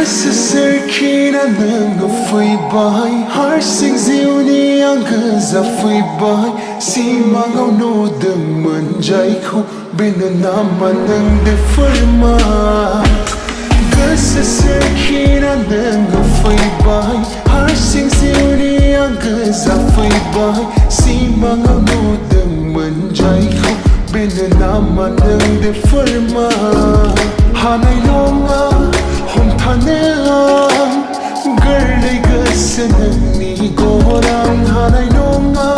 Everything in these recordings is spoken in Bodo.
Găsă sărchina lângă fui bai Har sinh diu ni ang găza fui bai Si magau no dâng mân jai khu Bina nama nâng de fırma Găsă sărchina lângă fui bai Har sinh diu ni ang găza fui bai Si magau no dâng mân jai khu Bina nama nâng de fırma Hanay longa Hom thaneam garlai gasanani goram hanai nonga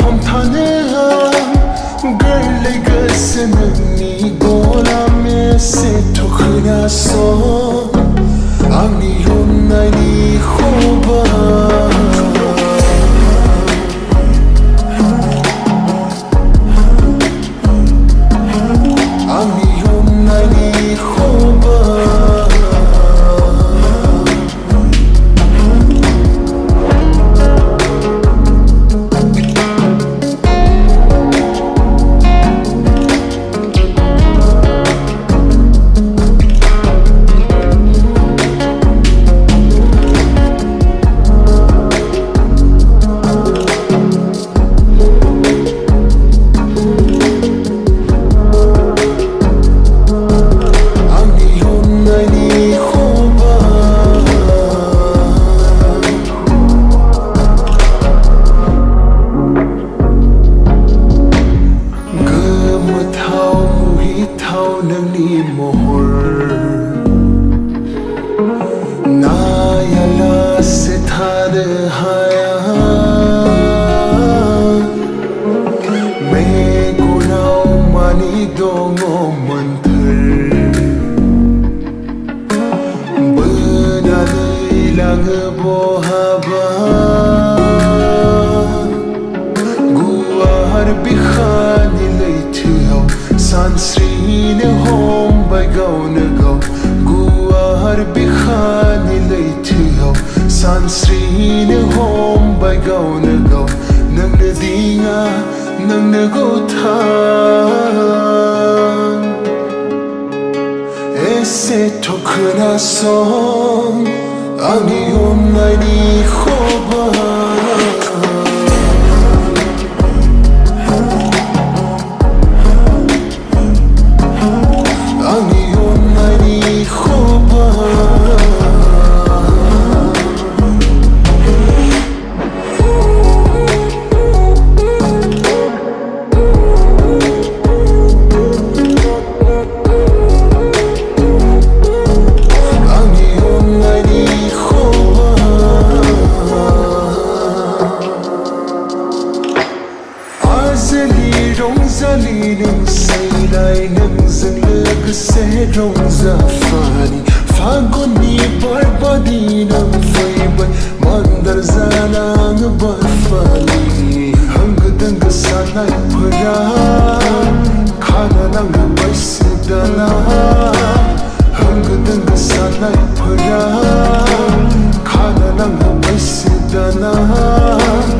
hom thaneam garlai gasanani goram se thokhna so ani hom nai khoba ani hom nai khoba Sansrine hom by gauna go Guar bikhani leithiyo Sansrine hom by gauna go Nang na dinga nang na go tha Ese tokhna song Ani om nai ni khoba Rongzali nang saylay nang zanlag se rongza fani Fagoni barbadi nang faybay Mandar zanang barfani Hang dang sanay pura Khana nang baisidana Hang dang sanay pura Khana nang baisidana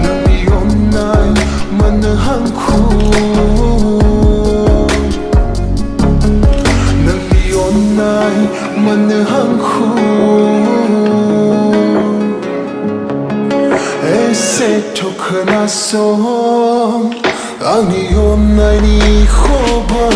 Nang yonnay manahang khu man hang khu Ese tokhna so ani om nai ni khoba